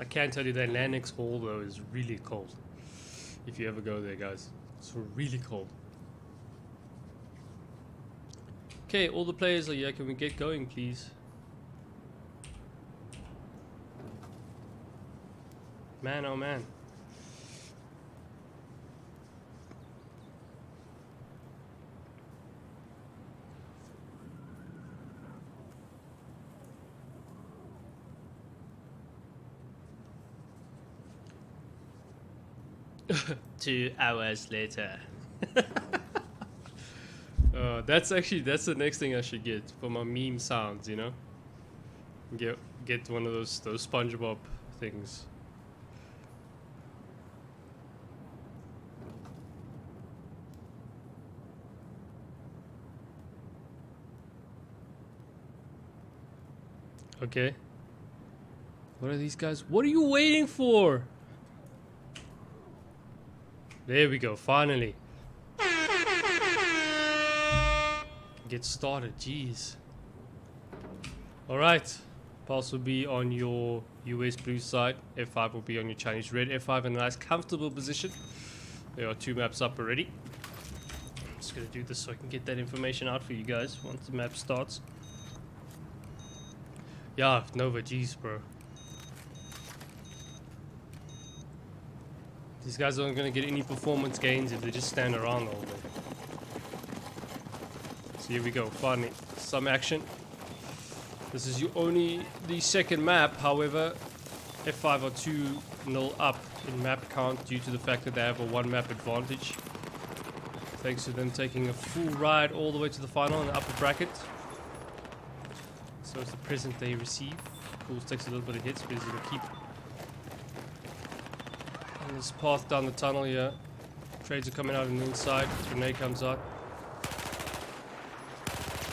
I can tell you that LanX hall though is really cold. If you ever go there, guys, it's really cold. Okay, all the players are here. Can we get going, please? Man, oh man. Two hours later. That's the next thing I should get for my meme sounds, you know. Get one of those SpongeBob things. Okay. What are these guys? What are you waiting for? There we go, finally. Get started, jeez. Alright. Pulse will be on your US blue side. F5 will be on your Chinese red. F5 in a nice comfortable position. There are 2 maps up already. I'm just gonna do this so I can get that information out for you guys once the map starts. Yeah, Nova, jeez, bro. These guys aren't going to get any performance gains if they just stand around all day. So here we go, finally, some action. This is the second map, however, F5 are 2-0 up in map count due to the fact that they have a 1 map advantage. Thanks to them taking a full ride all the way to the final in the upper bracket. So it's the present they receive. puLse takes a little bit of hits, but he's going to keep on this path down the tunnel here. Trades are coming out on the inside. Grenade comes out.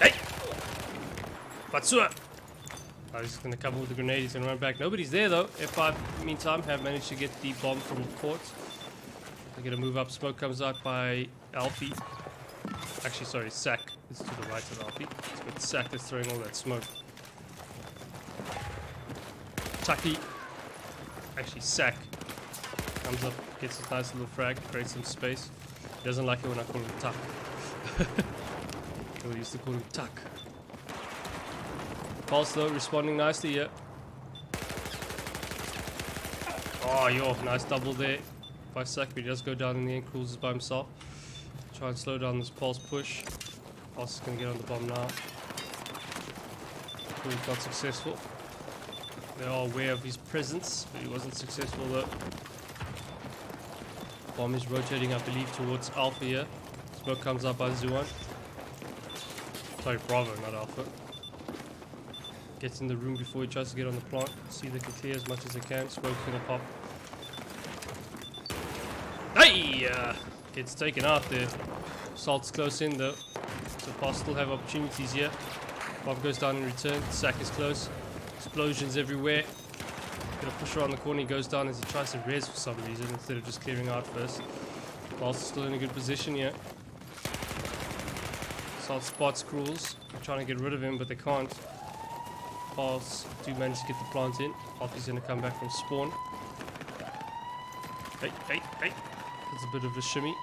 Hey! Batsua! Oh, he's going to cover with the grenade. He's going to run back. Nobody's there though. F5, meantime, have managed to get the bomb from the court. They're going to move up. Smoke comes out by Alfie. Actually, sorry, Sack. It's to the right of Alfie. It's Sack that's throwing all that smoke. Tucky. Actually, Sack comes up, gets a nice little frag, creates some space. He doesn't like it when I call him Tuck. We used to call him Tuck. Pulse though, responding nicely here. Oh, yo, nice double there by Sack, but he does go down in the end, cruises by himself. Try and slow down this Pulse push. Pulse is going to get on the bomb now. He's not successful. They are aware of his presence, but he wasn't successful though. Bomb is rotating, I believe, towards Alpha here. Smoke comes up by Zuan. Sorry, Bravo, not Alpha. Gets in the room before he tries to get on the plant. See they can clear as much as they can. Smoke's gonna pop. Hey! Gets taken out there. Salt's close in though. So Pulse still have opportunities here. Bomb goes down in return. Sack is close. Explosions everywhere. Gonna push around the corner. He goes down as he tries to res for some reason instead of just clearing out first. Pulse is still in a good position here. Salt spots Cruels. They're trying to get rid of him, but they can't. Pulse do manage to get the plant in. Alfie's gonna come back from spawn. Hey, hey, hey. That's a bit of a shimmy.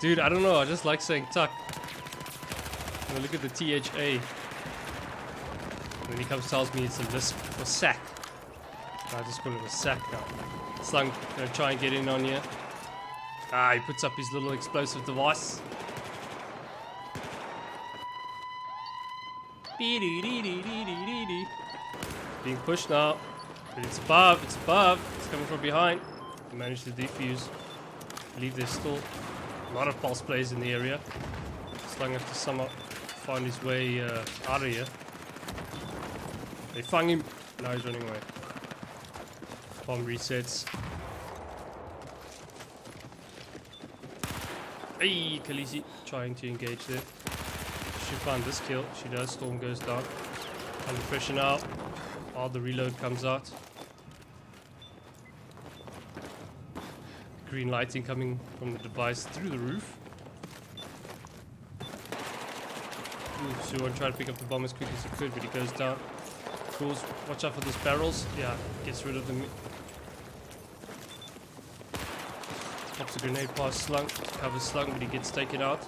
Dude, I don't know. I just like saying Tuck. Now look at the THA. And then he comes tells me it's a lisp for Sack. I just call it a Sack now. Slung gonna try and get in on you. Ah, he puts up his little explosive device. Being pushed now. But it's above, it's above. It's coming from behind. He managed to defuse. I believe there's still a lot of Pulse players in the area. Slung have to somehow find his way out of here. They fung him. Now he's running away. Bomb resets. Hey, Khaleesi trying to engage there. She found this kill. She does. Storm goes down. Under pressure now. Oh, the reload comes out. Green lighting coming from the device through the roof. Suwon tried to pick up the bomb as quick as he could, but he goes down. Fools, watch out for those barrels. Yeah, gets rid of them. Pops a grenade past Slung, covers Slung, but he gets taken out.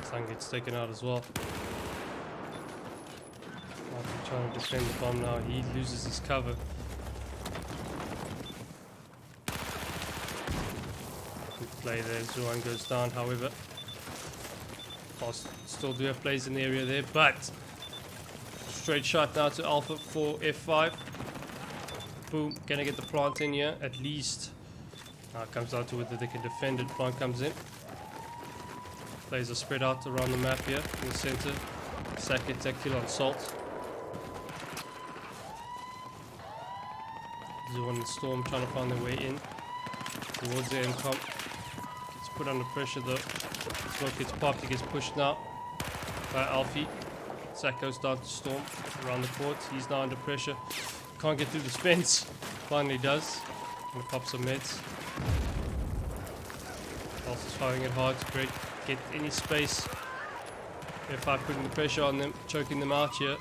Slung gets taken out as well. After trying to defend the bomb now, he loses his cover. Good play there, Zuan goes down, however. Still do have plays in the area there, but straight shot now to Alpha for F5. Boom, gonna get the plant in here, at least. Now it comes down to whether they can defend it. Plant comes in. Plays are spread out around the map here, in the center. Sack gets that kill on Salt. Zuan and Storm trying to find their way in towards the MCOM. Gets put under pressure though. Smoke gets popped, he gets pushed now by Alfie. Sack goes down to Storm around the court. He's now under pressure. Can't get through the fence. Finally does. Gonna pop some meds. Pulse is firing it hard to get any space. F5 putting the pressure on them, choking them out here.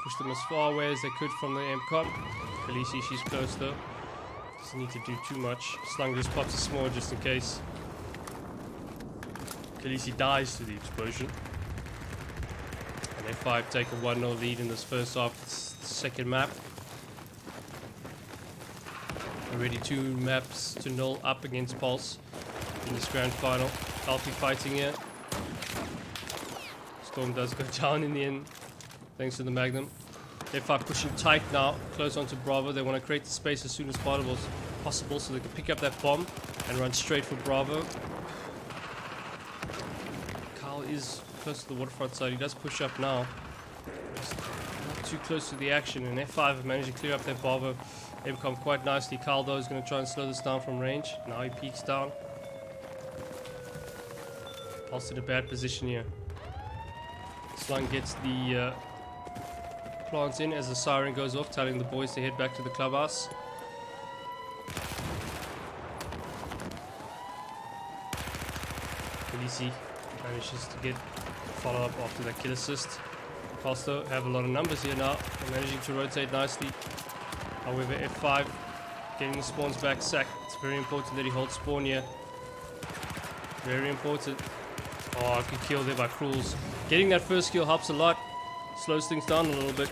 Push them as far away as they could from the MCOM. Khaleesi, she's close though. Doesn't need to do too much. Slung just pops a small just in case. Khaleesi dies to the explosion. And F5 take a 1-0 lead in this first half. It's the second map. Already 2 maps to 0 up against puLse in this grand final. Alfie fighting here. Storm does go down in the end, thanks to the Magnum. F5 pushing tight now, close onto Bravo. They want to create the space as soon as possible so they can pick up that bomb and run straight for Bravo. Carl is close to the waterfront side. He does push up now. Just not too close to the action, and F5 have managed to clear up that Bravo MCOM quite nicely. Carl though is going to try and slow this down from range. Now he peeks down. puLse in a bad position here. Slung gets the plants in as the siren goes off, telling the boys to head back to the clubhouse. Khaleesi manages to get follow-up after that kill assist. puLse though have a lot of numbers here now. They're managing to rotate nicely. However, F5 getting the spawns back. Sack, it's very important that he holds spawn here. Very important. Oh, good kill there by Cruels. Getting that first kill helps a lot. Slows things down a little bit.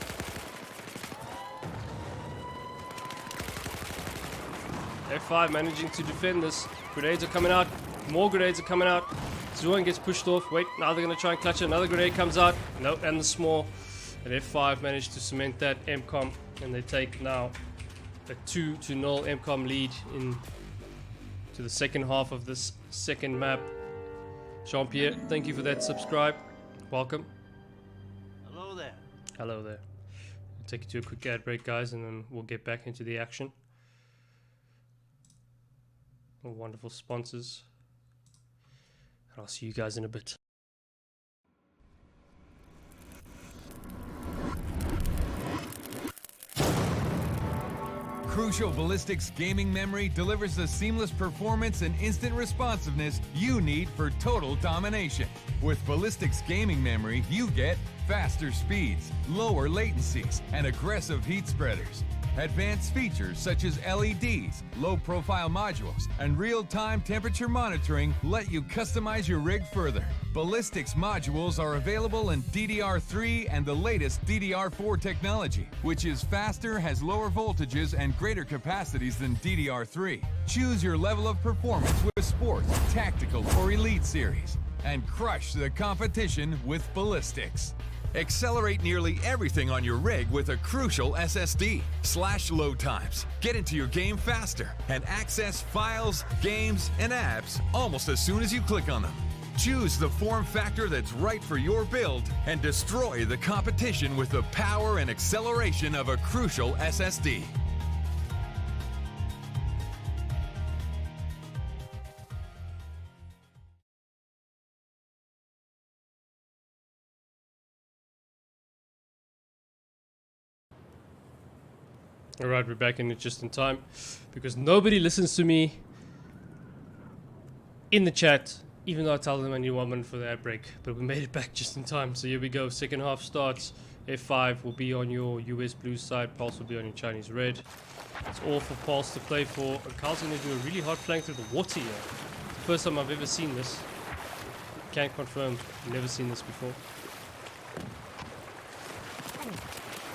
F5 managing to defend this. Grenades are coming out. More grenades are coming out. Zuan gets pushed off. Wait, now they're going to try and clutch it. Another grenade comes out. Nope, and the small. And F5 managed to cement that MCOM. And they take now a 2-0 MCOM lead in to the second half of this second map. Jean-Pierre, thank you for that subscribe. Welcome. Hello there. Hello there. I'll take you to a quick ad break, guys, and then we'll get back into the action. Wonderful sponsors. And I'll see you guys in a bit. Crucial Ballistix gaming memory delivers the seamless performance and instant responsiveness you need for total domination. With Ballistix gaming memory, you get faster speeds, lower latencies, and aggressive heat spreaders. Advanced features such as LEDs, low-profile modules, and real-time temperature monitoring let you customize your rig further. Ballistix modules are available in DDR3 and the latest DDR4 technology, which is faster, has lower voltages, and greater capacities than DDR3. Choose your level of performance with Sports, Tactical, or Elite series, and crush the competition with Ballistix. Accelerate nearly everything on your rig with a crucial SSD. Slash load times. Get into your game faster and access files, games, and apps almost as soon as you click on them. Choose the form factor that's right for your build and destroy the competition with the power and acceleration of a crucial SSD. Alright, we're back in it just in time because nobody listens to me in the chat, even though I tell them I need 1 minute for the ad break. But we made it back just in time, so here we go. Second half starts. F5 will be on your US blue side, puLse will be on your Chinese red. It's all for puLse to play for. And Carl's going to do a really hard flank through the water here. It's the first time I've ever seen this. Can't confirm, never seen this before.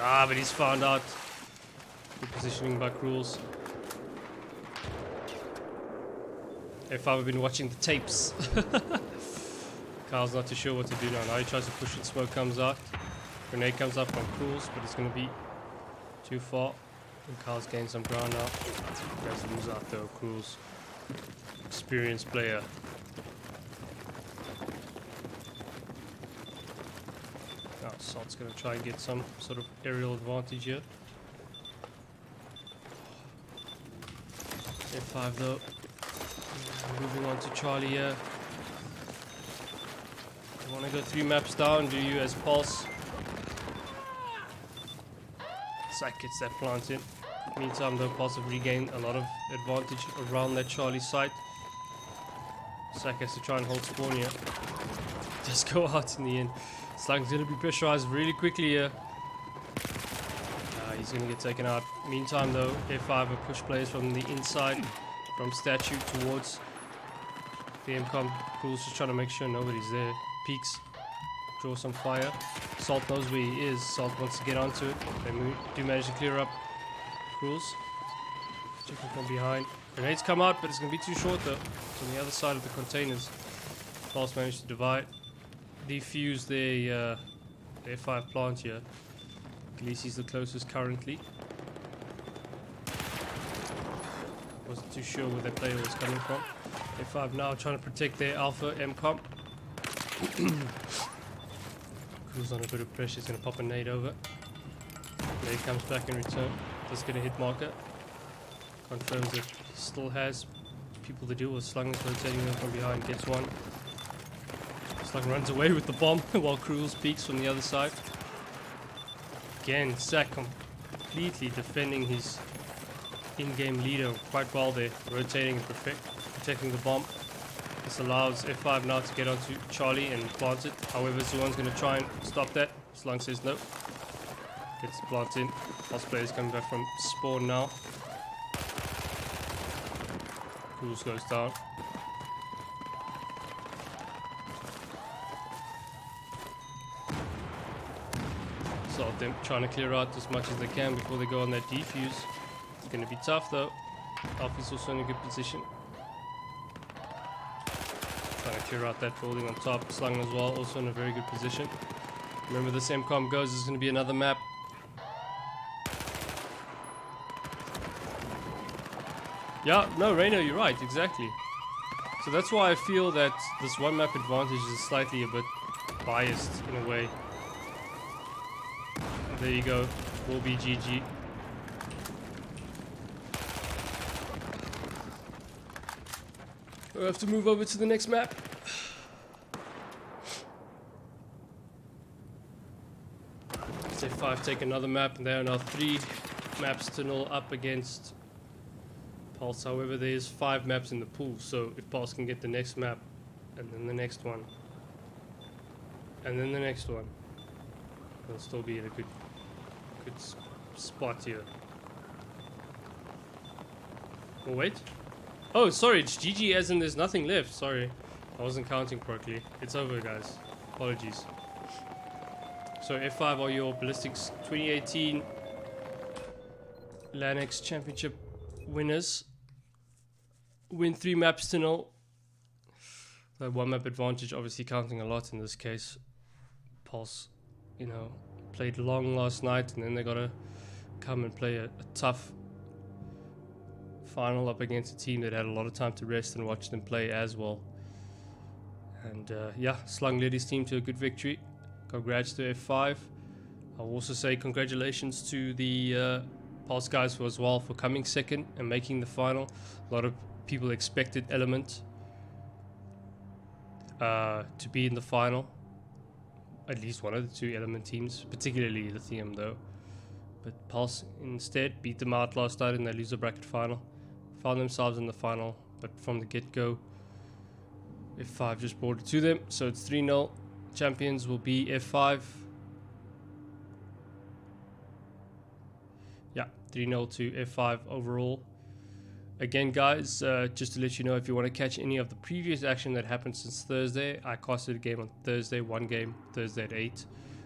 Ah, but he's found out. Good positioning by rules. F5 have been watching the tapes. Carl's not too sure what to do now. Now he tries to push it, smoke comes out. Grenade comes up from Cruels, but it's going to be too far. And Carl's gained some ground now. Guys lose out though, Cruels. Experienced player. Now Salt's going to try and get some sort of aerial advantage here. F5 though. Moving on to Charlie here. You want to go 3 maps down, do you, as puLse? Sack gets that plant in. Meantime though, puLse have regained a lot of advantage around that Charlie site. Sack has to try and hold spawn here. Just go out in the end. Slang's going to be pressurized really quickly here. He's going to get taken out. Meantime though, F5 will push players from the inside, from statue towards the MCOM. Cool's just trying to make sure nobody's there. Peeks, draw some fire. Salt knows where he is. Salt wants to get onto it. They do manage to clear up Cool's. Checking from behind. Grenades come out, but it's going to be too short though. It's on the other side of the containers. puLse managed to defuse the F5 plant here. Khaleesi's the closest currently. Wasn't too sure where that player was coming from. F5 now trying to protect their alpha MCOM. Crew's on a bit of pressure, he's going to pop a nade over. Nade comes back in return. Just going to hit marker. Confirms that he still has people to deal with. Slung is rotating them from behind, gets one. Slung runs away with the bomb while Cruels peeks from the other side. Again, Sack completely defending his in-game leader quite well there, rotating and protecting the bomb. This allows F5 now to get onto Charlie and plant it. However, Zuan's going to try and stop that. Slung says no. Gets the plant in. puLse players coming back from spawn now. Cruels goes down. Salt them trying to clear out as much as they can before they go on that defuse. It's going to be tough though. Alfie's also in a good position. Trying to clear out that building on top. Slung as well, also in a very good position. Remember, this MCOM goes, there's going to be another map. Yeah, no, Reino, you're right, exactly. So that's why I feel that this one map advantage is slightly a bit biased in a way. There you go, will be GG. We'll have to move over to the next map. F5 take another map, and there are now 3 maps to 0 up against puLse. However, there's 5 maps in the pool, so if puLse can get the next map, and then the next one, and then the next one, they'll still be in a good spot here. Oh wait. Oh, sorry, it's GG as in there's nothing left. Sorry, I wasn't counting correctly. It's over, guys. Apologies. So F5 are your Ballistix 2018 LanX Championship winners. Win 3 maps to 0. That 1 map advantage obviously counting a lot in this case. puLse, you know, played long last night, and then they gotta come and play a tough final up against a team that had a lot of time to rest and watch them play as well. And And yeah, Slung led his team to a good victory. Congrats to F5. I'll also say congratulations to the puLse guys as well for coming second and making the final. A lot of people expected Element to be in the final. At least one of the two Element teams, particularly Lithium though. But puLse instead beat them out last night in their loser bracket final. Found themselves in the final, but from the get-go, F5 just brought it to them. So it's 3-0. Champions will be F5. Yeah, 3-0 to F5 overall. Again, guys, just to let you know, if you want to catch any of the previous action that happened since Thursday, I casted a game on Thursday, one game Thursday at 8,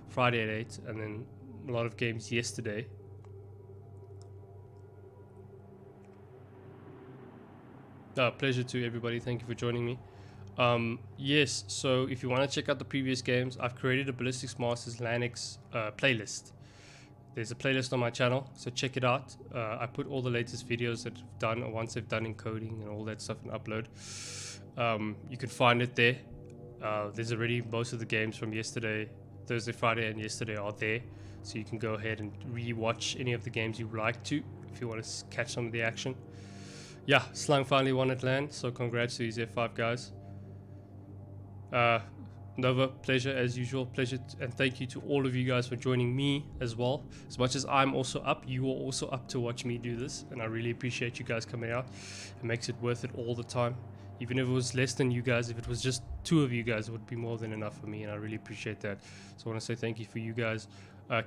Friday at 8, and then a lot of games yesterday. Pleasure to everybody. Thank you for joining me. Yes, so if you want to check out the previous games, I've created a Ballistix Masters LanX playlist. There's a playlist on my channel, so check it out. I put all the latest videos that I've done, or once they've done encoding and all that stuff, and upload. You can find it there. There's already most of the games from yesterday, Thursday, Friday, and yesterday are there, so you can go ahead and re-watch any of the games you would like to if you want to catch some of the action. Yeah, Slung finally won at LAN, so congrats to these F5 guys. Nova, pleasure as usual, and thank you to all of you guys for joining me as well. As much as I'm also up, you are also up to watch me do this, and I really appreciate you guys coming out. It makes it worth it all the time. Even if it was less than you guys, if it was just 2 of you guys, it would be more than enough for me, and I really appreciate that. So I want to say thank you for you guys.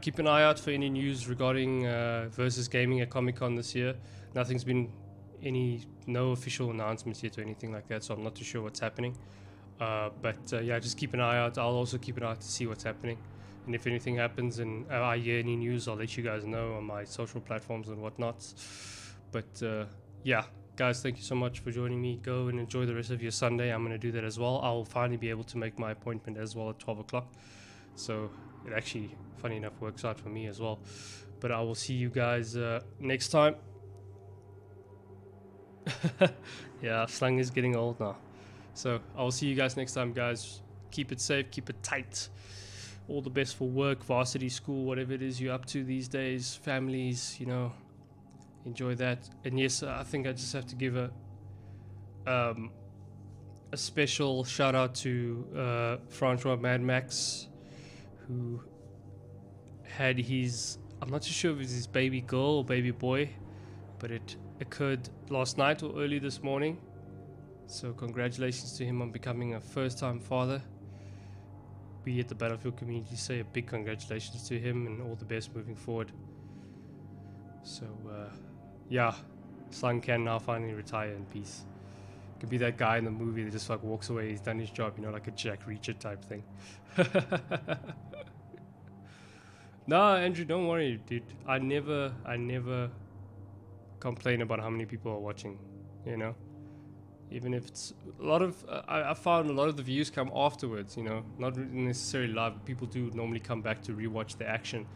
Keep an eye out for any news regarding Versus Gaming at Comic-Con this year. Nothing's been no official announcements yet or anything like that, so I'm not too sure what's happening. But yeah, just keep an eye out. I'll also keep an eye out to see what's happening, and if anything happens and I hear any news, I'll let you guys know on my social platforms and whatnot. But yeah, guys, thank you so much for joining me. Go and enjoy the rest of your Sunday. I'm going to do that as well. I'll finally be able to make my appointment as well at 12 o'clock, so it actually, funny enough, works out for me as well. But I will see you guys next time. Yeah, Slung is getting old now. So I'll see you guys next time, guys. Keep it safe, keep it tight. All the best for work, varsity, school, whatever it is you're up to these days. Families, you know, enjoy that. And yes, I think I just have to give a special shout out to Francois Mad Max, who had his, I'm not too sure if it was his baby girl or baby boy, but it occurred last night or early this morning. So congratulations to him on becoming a first-time father. We at the Battlefield community say a big congratulations to him and all the best moving forward. So yeah, Slung can now finally retire in peace. Could be that guy in the movie that just like walks away, he's done his job, you know, like a Jack Reacher type thing. Nah, Andrew, don't worry, dude. I never complain about how many people are watching, you know. Even if it's a lot of, I found a lot of the views come afterwards, you know, not necessarily live, but people do normally come back to rewatch the action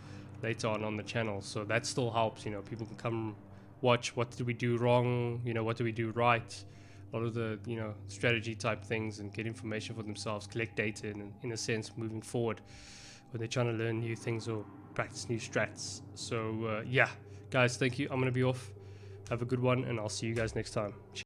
later on the channel. So that still helps, you know, people can come watch what did we do wrong, you know, what do we do right, a lot of the, you know, strategy type things, and get information for themselves, collect data in a sense moving forward when they're trying to learn new things or practice new strats. So yeah, guys, thank you. I'm going to be off. Have a good one, and I'll see you guys next time.